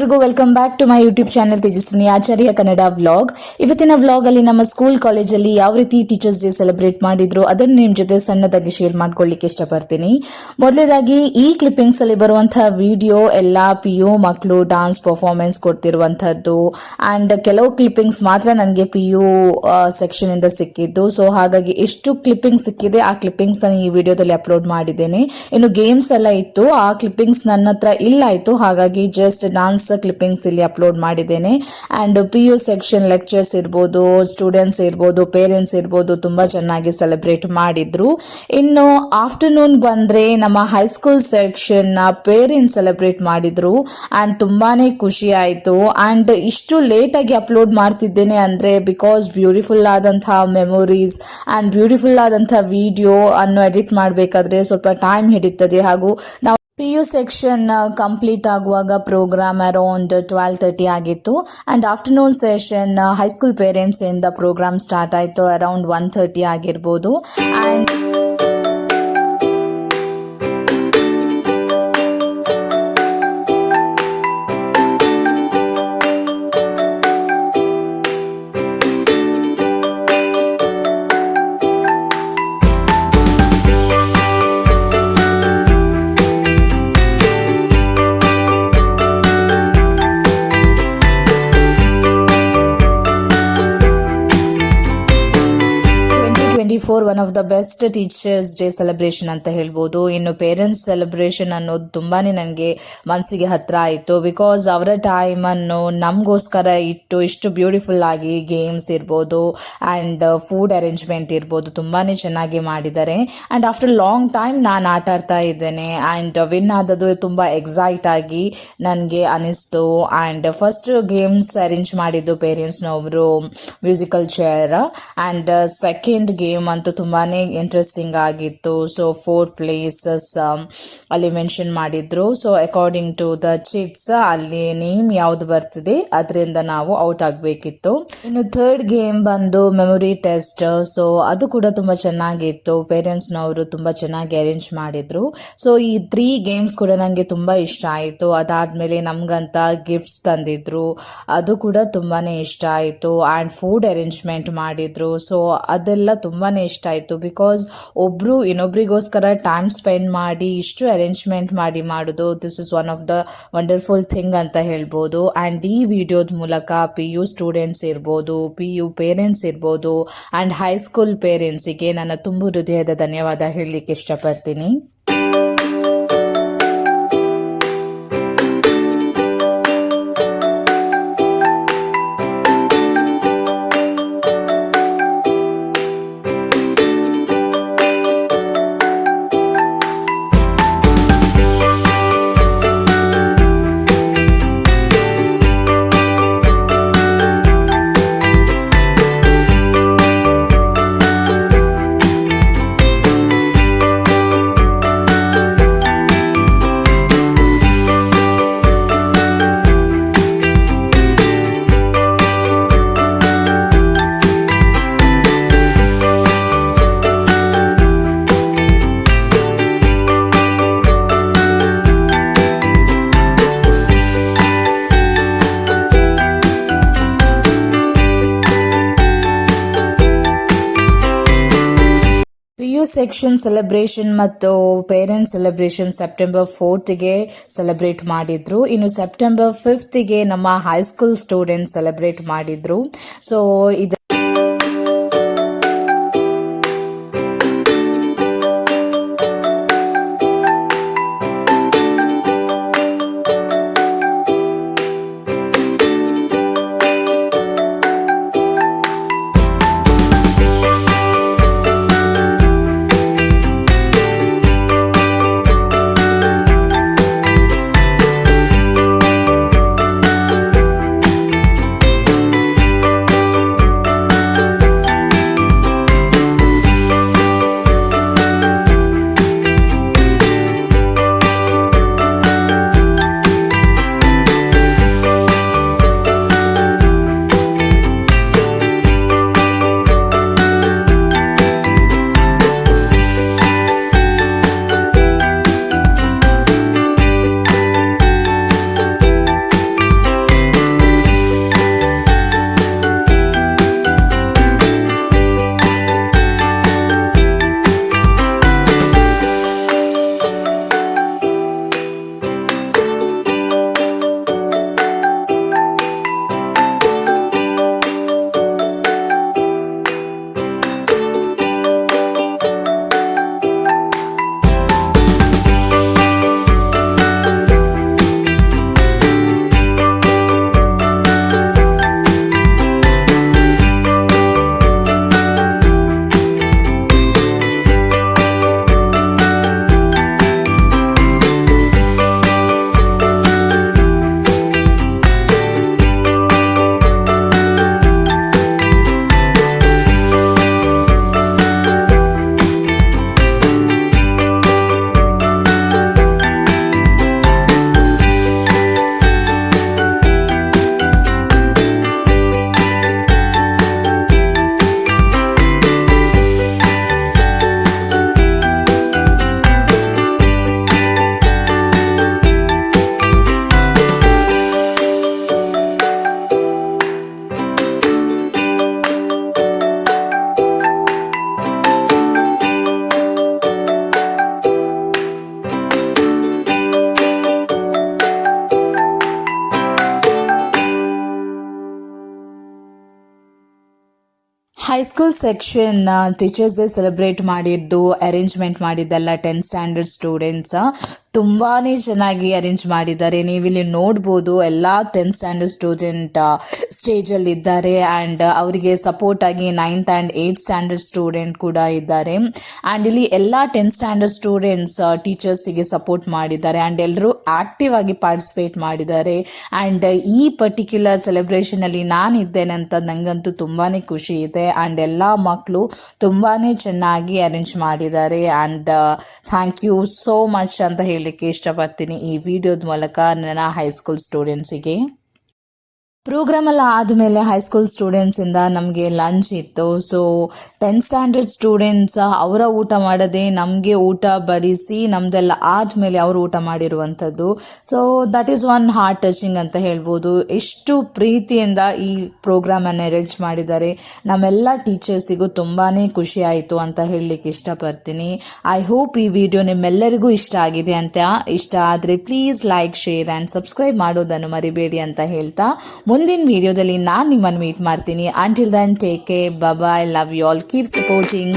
ಎಲ್ರಿಗೂ welcome back to my YouTube channel Tejaswini Acharya Kannada vlog. ಇವತ್ತಿನ vlog ಅಲ್ಲಿ ನಮ್ಮ ಸ್ಕೂಲ್ ಕಾಲೇಜಲ್ಲಿ ಯಾವ ರೀತಿ ಟೀಚರ್ಸ್ ಡೇ ಸೆಲೆಬ್ರೇಟ್ ಮಾಡಿದ್ರು ಅದನ್ನು ನಿಮ್ಮ ಜೊತೆ ಸಣ್ಣದಾಗಿ ಶೇರ್ ಮಾಡ್ಕೊಳ್ಳಿಕ್ಕೆ ಇಷ್ಟಪಡ್ತೀನಿ. ಮೊದಲೇದಾಗಿ ಈ ಕ್ಲಿಪ್ಪಿಂಗ್ಸ್ ಅಲ್ಲಿ ಬರುವಂತಹ ವಿಡಿಯೋ ಎಲ್ಲ PU ಮಕ್ಕಳು ಡಾನ್ಸ್ ಪರ್ಫಾರ್ಮೆನ್ಸ್ ಕೊಡ್ತಿರುವಂತಹದ್ದು ಅಂಡ್ ಕೆಲವು ಕ್ಲಿಪ್ಪಿಂಗ್ಸ್ ಮಾತ್ರ ನನಗೆ PU ಸೆಕ್ಷನ್ ಇಂದ ಸಿಕ್ಕಿದ್ದು. ಸೊ ಹಾಗಾಗಿ ಎಷ್ಟು ಕ್ಲಿಪ್ಪಿಂಗ್ಸ್ ಸಿಕ್ಕಿದೆ ಆ ಕ್ಲಿಪ್ಪಿಂಗ್ಸ್ ಈ ವಿಡಿಯೋದಲ್ಲಿ ಅಪ್ಲೋಡ್ ಮಾಡಿದ್ದೇನೆ. ಇನ್ನು ಗೇಮ್ಸ್ ಎಲ್ಲ ಇತ್ತು, ಆ ಕ್ಲಿಪ್ಪಿಂಗ್ಸ್ ನನ್ನ ಹತ್ರ ಇಲ್ಲ ಆಯ್ತು, ಹಾಗಾಗಿ ಜಸ್ಟ್ ಡಾನ್ಸ್ ಕ್ಲಿಪ್ಪಿಂಗ್ಸ್ ಇಲ್ಲಿ ಅಪ್ಲೋಡ್ ಮಾಡಿದ್ದೇನೆ. ಅಂಡ್ PU ಸೆಕ್ಷನ್ ಲೆಕ್ಚರ್ಸ್ ಇರ್ಬೋದು, ಸ್ಟೂಡೆಂಟ್ಸ್ ಇರ್ಬೋದು, ಪೇರೆಂಟ್ಸ್ ಇರ್ಬೋದು, ತುಂಬಾ ಚೆನ್ನಾಗಿ ಸೆಲೆಬ್ರೇಟ್ ಮಾಡಿದ್ರು. ಇನ್ನು ಆಫ್ಟರ್ನೂನ್ ಬಂದ್ರೆ ನಮ್ಮ ಹೈಸ್ಕೂಲ್ ಸೆಕ್ಷನ್ ಪೇರೆಂಟ್ಸ್ ಸೆಲೆಬ್ರೇಟ್ ಮಾಡಿದ್ರು ಅಂಡ್ ತುಂಬಾನೇ ಖುಷಿ ಆಯ್ತು. ಅಂಡ್ ಇಷ್ಟು ಲೇಟ್ ಆಗಿ ಅಪ್ಲೋಡ್ ಮಾಡ್ತಿದ್ದೇನೆ ಅಂದ್ರೆ ಬಿಕಾಸ್ ಬ್ಯೂಟಿಫುಲ್ ಆದಂತಹ ಮೆಮೊರೀಸ್ ಅಂಡ್ ಬ್ಯೂಟಿಫುಲ್ ಆದಂತಹ ವಿಡಿಯೋ ಅನ್ನು ಎಡಿಟ್ ಮಾಡಬೇಕಾದ್ರೆ ಸ್ವಲ್ಪ ಟೈಮ್ ಹಿಡಿತದೆ. ಹಾಗೂ ನಾವು PU ಸೆಕ್ಷನ್ ಕಂಪ್ಲೀಟ್ ಆಗುವಾಗ ಪ್ರೋಗ್ರಾಮ್ ಅರೌಂಡ್ 12:30 ಆಗಿತ್ತು and afternoon session high school parents ಇಂದ ಪ್ರೋಗ್ರಾಮ್ ಸ್ಟಾರ್ಟ್ ಆಯಿತು ಅರೌಂಡ್ 1:30 ಆಗಿರ್ಬೋದು. And one of the best teachers day celebration ಅಂತ ಹೇಳ್ಬೋದು. ಇನ್ನು ಪೇರೆಂಟ್ಸ್ ಸೆಲೆಬ್ರೇಷನ್ ಅನ್ನೋದು ತುಂಬಾನೇ ನನಗೆ ಮನಸ್ಸಿಗೆ ಹತ್ರ ಆಯಿತು. ಬಿಕಾಸ್ ಅವರ ಟೈಮನ್ನು ನಮಗೋಸ್ಕರ ಇಷ್ಟು ಬ್ಯೂಟಿಫುಲ್ ಆಗಿ ಗೇಮ್ಸ್ ಇರ್ಬೋದು ಆ್ಯಂಡ್ ಫುಡ್ ಅರೇಂಜ್ಮೆಂಟ್ ಇರ್ಬೋದು ತುಂಬಾನೇ ಚೆನ್ನಾಗಿ ಮಾಡಿದ್ದಾರೆ. ಆ್ಯಂಡ್ ಆಫ್ಟರ್ ಲಾಂಗ್ ಟೈಮ್ ನಾನು ಆಟ ಆಡ್ತಾ ಇದ್ದೇನೆ ಆ್ಯಂಡ್ ವಿನ್ ಆದದ್ದು ತುಂಬ ಎಕ್ಸೈಟ್ ಆಗಿ ನನಗೆ ಅನಿಸ್ತು. ಆ್ಯಂಡ್ ಫಸ್ಟ್ ಗೇಮ್ಸ್ ಅರೇಂಜ್ ಮಾಡಿದ್ದು ಪೇರೆಂಟ್ಸ್ನವರು musical chair and second game ಅಂತೂ ತುಂಬಾನೇ ಇಂಟ್ರೆಸ್ಟಿಂಗ್ ಆಗಿತ್ತು. ಸೊ 4 ಪ್ಲೇಸಸ್ ಅಲ್ಲಿ ಮೆನ್ಷನ್ ಮಾಡಿದ್ರು. So according to the chits ಅಲ್ಲಿ ನೇಮ್ ಯಾವ್ದು ಬರ್ತಿದೆ ಅದರಿಂದ ನಾವು ಔಟ್ ಆಗಬೇಕಿತ್ತು. ಇನ್ನು ಥರ್ಡ್ ಗೇಮ್ ಬಂದು ಮೆಮೊರಿ ಟೆಸ್ಟ್. ಸೊ ಅದು ಕೂಡ ತುಂಬಾ ಚೆನ್ನಾಗಿತ್ತು, ಪೇರೆಂಟ್ಸ್ನವರು ತುಂಬಾ ಚೆನ್ನಾಗಿ ಅರೇಂಜ್ ಮಾಡಿದ್ರು. ಸೊ ಈ 3 ಗೇಮ್ಸ್ ಕೂಡ ನನಗೆ ತುಂಬಾ ಇಷ್ಟ ಆಯಿತು. ಅದಾದ್ಮೇಲೆ ನಮ್ಗಂತ ಗಿಫ್ಟ್ಸ್ ತಂದಿದ್ರು, ಅದು ಕೂಡ ತುಂಬಾನೇ ಇಷ್ಟ ಆಯಿತು. ಆ್ಯಂಡ್ ಫುಡ್ ಅರೇಂಜ್ಮೆಂಟ್ ಮಾಡಿದ್ರು. ಸೊ ಅದೆಲ್ಲ ತುಂಬಾನೇ ಇಷ್ಟ ಆಯಿತು. ಬಿಕಾಸ್ ಒಬ್ರು ಇನ್ನೊಬ್ರಿಗೋಸ್ಕರ ಟೈಮ್ ಸ್ಪೆಂಡ್ ಮಾಡಿ ಇಷ್ಟು ಅರೇಂಜ್ಮೆಂಟ್ ಮಾಡೋದು this is one of the wonderful thing ಅಂತ ಹೇಳ್ಬೋದು. ಆ್ಯಂಡ್ ಈ ವಿಡಿಯೋದ ಮೂಲಕ PU ಸ್ಟೂಡೆಂಟ್ಸ್ ಇರ್ಬೋದು, PU ಪೇರೆಂಟ್ಸ್ ಇರ್ಬೋದು ಆ್ಯಂಡ್ ಹೈಸ್ಕೂಲ್ ಪೇರೆಂಟ್ಸಿಗೆ ನನ್ನ ತುಂಬು ಹೃದಯದ ಧನ್ಯವಾದ ಹೇಳಲಿಕ್ಕೆ ಇಷ್ಟಪಡ್ತೀನಿ. PU ಸೆಕ್ಷನ್ ಸೆಲೆಬ್ರೇಷನ್ ಮತ್ತು ಪೇರೆಂಟ್ಸ್ ಸೆಲೆಬ್ರೇಷನ್ ಸೆಪ್ಟೆಂಬರ್ 4ಗೆ ಸೆಲೆಬ್ರೇಟ್ ಮಾಡಿದ್ರು. ಇನ್ನು ಸೆಪ್ಟೆಂಬರ್ 5ಗೆ ನಮ್ಮ ಹೈಸ್ಕೂಲ್ ಸ್ಟೂಡೆಂಟ್ಸ್ ಸೆಲೆಬ್ರೇಟ್ ಮಾಡಿದ್ರು. ಸೊ ಇದು high school section teachers day celebrate ಮಾಡಿದ್ದು ಅರೇಂಜ್ಮೆಂಟ್ ಮಾಡಿದ್ದೆಲ್ಲ 10th ಸ್ಟ್ಯಾಂಡರ್ಡ್ ಸ್ಟೂಡೆಂಟ್ಸ್ ತುಂಬಾ ಚೆನ್ನಾಗಿ ಅರೇಂಜ್ ಮಾಡಿದ್ದಾರೆ. ನೀವಿಲ್ಲಿ ನೋಡ್ಬೋದು ಎಲ್ಲ 10th ಸ್ಟ್ಯಾಂಡರ್ಡ್ ಸ್ಟೂಡೆಂಟ್ ಸ್ಟೇಜಲ್ಲಿ ಇದ್ದಾರೆ ಆ್ಯಂಡ್ ಅವರಿಗೆ ಸಪೋರ್ಟ್ ಆಗಿ 9th and 8th standard student ಕೂಡ ಇದ್ದಾರೆ. ಆ್ಯಂಡ್ ಇಲ್ಲಿ ಎಲ್ಲ 10th ಸ್ಟ್ಯಾಂಡರ್ಡ್ ಸ್ಟೂಡೆಂಟ್ಸ್ ಟೀಚರ್ಸಿಗೆ ಸಪೋರ್ಟ್ ಮಾಡಿದ್ದಾರೆ ಆ್ಯಂಡ್ ಎಲ್ಲರೂ ಆ್ಯಕ್ಟಿವ್ ಆಗಿ ಪಾರ್ಟಿಸಿಪೇಟ್ ಮಾಡಿದ್ದಾರೆ. ಆ್ಯಂಡ್ ಈ ಪರ್ಟಿಕ್ಯುಲರ್ ಸೆಲೆಬ್ರೇಷನಲ್ಲಿ ನಾನಿದ್ದೇನೆ ಅಂತ ನನಗಂತೂ ತುಂಬಾ ಖುಷಿ ಇದೆ. ಆ್ಯಂಡ್ ಎಲ್ಲ ಮಕ್ಕಳು ತುಂಬಾ ಚೆನ್ನಾಗಿ ಅರೇಂಜ್ ಮಾಡಿದ್ದಾರೆ and thank you so much ಅಂತ ಹೇಳಲಿಕ್ಕೆ ಇಷ್ಟಪಡ್ತೀನಿ ಈ ವಿಡಿಯೋದ ಮೂಲಕ ನನ್ನ ಹೈಸ್ಕೂಲ್ ಸ್ಟೂಡೆಂಟ್ಸಿಗೆ. ಪ್ರೋಗ್ರಾಮ್ ಎಲ್ಲ ಆದಮೇಲೆ ಹೈಸ್ಕೂಲ್ ಸ್ಟೂಡೆಂಟ್ಸಿಂದ ನಮಗೆ ಲಂಚ್ ಇತ್ತು. ಸೊ 10th ಸ್ಟ್ಯಾಂಡರ್ಡ್ ಸ್ಟೂಡೆಂಟ್ಸ್ ಅವರ ಊಟ ಮಾಡದೆ ನಮಗೆ ಊಟ ಬಡಿಸಿ ನಮ್ಮದೆಲ್ಲ ಆದಮೇಲೆ ಅವರು ಊಟ ಮಾಡಿರುವಂಥದ್ದು. So that is one hot touching ಅಂತ ಹೇಳ್ಬೋದು. ಎಷ್ಟು ಪ್ರೀತಿಯಿಂದ ಈ ಪ್ರೋಗ್ರಾಮನ್ನು ಅರೇಂಜ್ ಮಾಡಿದ್ದಾರೆ. ನಮ್ಮೆಲ್ಲ ಟೀಚರ್ಸಿಗೂ ತುಂಬಾ ಖುಷಿ ಆಯಿತು ಅಂತ ಹೇಳಲಿಕ್ಕೆ ಇಷ್ಟಪಡ್ತೀನಿ. ಐ ಹೋಪ್ ಈ ವಿಡಿಯೋ ನಿಮ್ಮೆಲ್ಲರಿಗೂ ಇಷ್ಟ ಆಗಿದೆ ಅಂತ. ಇಷ್ಟ ಆದರೆ please like, share and subscribe ಮಾಡೋದನ್ನು ಮರಿಬೇಡಿ ಅಂತ ಹೇಳ್ತಾ ಮುಂದಿನ ವಿಡಿಯೋದಲ್ಲಿ ನಾನು ನಿಮ್ಮನ್ನು ಮೀಟ್ ಮಾಡ್ತೀನಿ. Until then take care, bye, love you all, keep supporting.